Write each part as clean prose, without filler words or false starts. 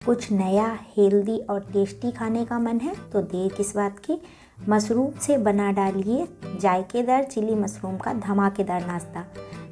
कुछ नया हेल्दी और टेस्टी खाने का मन है तो देर किस बात की, मशरूम से बना डालिए जायकेदार चिली मशरूम का धमाकेदार नाश्ता।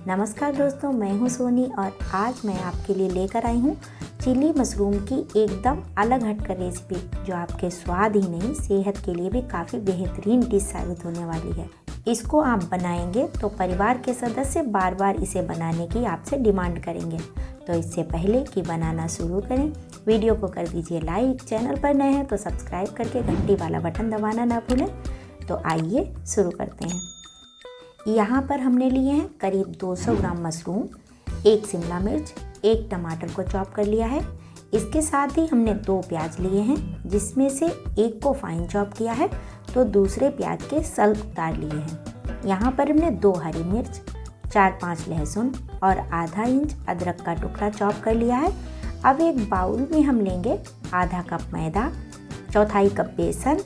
नमस्कार दोस्तों, मैं हूं सोनी और आज मैं आपके लिए लेकर आई हूं चिली मशरूम की एकदम अलग हटकर रेसिपी, जो आपके स्वाद ही नहीं सेहत के लिए भी काफ़ी बेहतरीन डिश साबित होने वाली है। इसको आप बनाएंगे तो परिवार के सदस्य बार बार इसे बनाने की आपसे डिमांड करेंगे। तो इससे पहले कि बनाना शुरू करें, वीडियो को कर दीजिए लाइक, चैनल पर नए हैं तो सब्सक्राइब करके घंटी वाला बटन दबाना ना भूलें। तो आइए शुरू करते हैं। यहाँ पर हमने लिए हैं करीब 200 ग्राम मशरूम, 1 शिमला मिर्च, 1 टमाटर को चॉप कर लिया है। इसके साथ ही हमने 2 प्याज लिए हैं, जिसमें से एक को फाइन चॉप किया है तो दूसरे प्याज के सल्क उतार लिए हैं। यहाँ पर हमने 2 हरी मिर्च, 4-5 लहसुन और आधा इंच अदरक का टुकड़ा चॉप कर लिया है। अब एक बाउल में हम लेंगे आधा कप मैदा, 1/4 कप बेसन,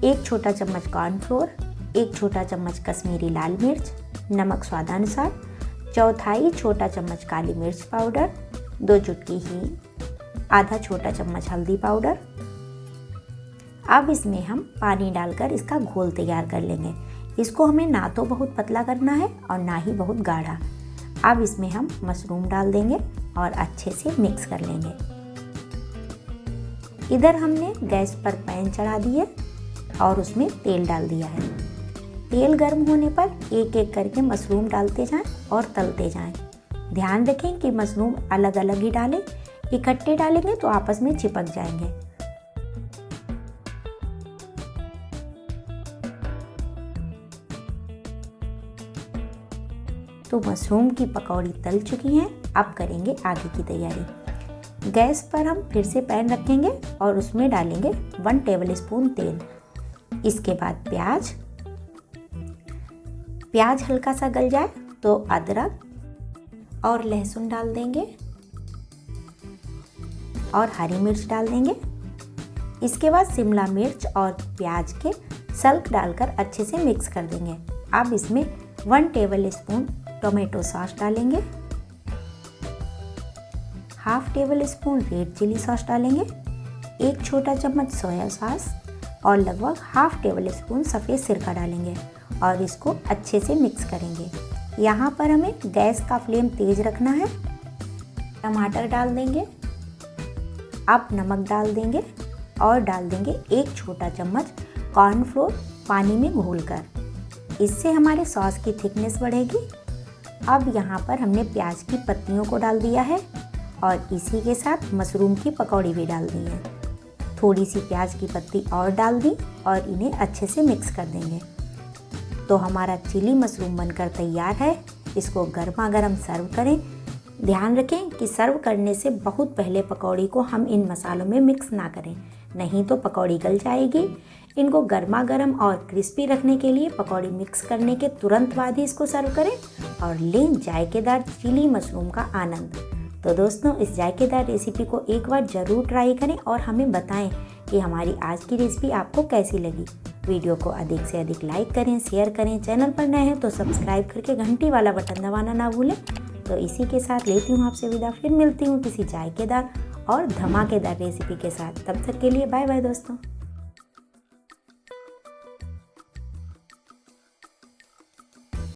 1 छोटा चम्मच कॉर्नफ्लोर, 1 छोटा चम्मच कश्मीरी लाल मिर्च, नमक स्वादानुसार, 1/4 छोटा चम्मच काली मिर्च पाउडर, 2 चुटकी हींग, आधा छोटा चम्मच हल्दी पाउडर। अब इसमें हम पानी डालकर इसका घोल तैयार कर लेंगे। इसको हमें ना तो बहुत पतला करना है और ना ही बहुत गाढ़ा। अब इसमें हम मशरूम डाल देंगे और अच्छे से मिक्स कर लेंगे। इधर हमने गैस पर पैन चढ़ा दिया और उसमें तेल डाल दिया है। तेल गर्म होने पर एक एक करके मशरूम डालते जाएं और तलते जाएं। ध्यान रखें कि मशरूम अलग अलग ही डालें, इकट्ठे डालेंगे तो आपस में चिपक जाएंगे। तो मशरूम की पकौड़ी तल चुकी हैं। अब करेंगे आगे की तैयारी। गैस पर हम फिर से पैन रखेंगे और उसमें डालेंगे 1 टेबलस्पून तेल। इसके बाद प्याज हल्का सा गल जाए तो अदरक और लहसुन डाल देंगे और हरी मिर्च डाल देंगे। इसके बाद शिमला मिर्च और प्याज के सल्क डालकर अच्छे से मिक्स कर देंगे। अब इसमें 1 टेबलस्पून टोमेटो सॉस डालेंगे, ½ टेबलस्पून रेड चिली सॉस डालेंगे, 1 छोटा चम्मच सोया सॉस और लगभग ½ टेबलस्पून सफ़ेद सिरका डालेंगे और इसको अच्छे से मिक्स करेंगे। यहाँ पर हमें गैस का फ्लेम तेज रखना है। टमाटर डाल देंगे। अब नमक डाल देंगे और डाल देंगे 1 छोटा चम्मच कॉर्नफ्लोर पानी में घोलकर। इससे हमारे सॉस की थिकनेस बढ़ेगी। अब यहाँ पर हमने प्याज की पत्तियों को डाल दिया है और इसी के साथ मशरूम की पकौड़ी भी डाल दी है। थोड़ी सी प्याज की पत्ती और डाल दी और इन्हें अच्छे से मिक्स कर देंगे। तो हमारा चिली मशरूम बनकर तैयार है। इसको गर्मा गर्म सर्व करें। ध्यान रखें कि सर्व करने से बहुत पहले पकौड़ी को हम इन मसालों में मिक्स ना करें, नहीं तो पकौड़ी गल जाएगी। इनको गर्मा गर्म और क्रिस्पी रखने के लिए पकौड़ी मिक्स करने के तुरंत बाद ही इसको सर्व करें और लें जायकेदार चिली मशरूम का आनंद। तो दोस्तों, इस जायकेदार रेसिपी को एक बार ज़रूर ट्राई करें और हमें बताएं कि हमारी आज की रेसिपी आपको कैसी लगी। वीडियो को अधिक से अधिक लाइक करें, शेयर करें। चैनल पर नए हैं तो सब्सक्राइब करके घंटी वाला बटन दबाना ना भूलें। तो इसी के साथ लेती हूँ आपसे विदा। फिर मिलती हूँ किसी जायकेदार और धमाकेदार रेसिपी के साथ। तब तक के लिए बाय बाय दोस्तों।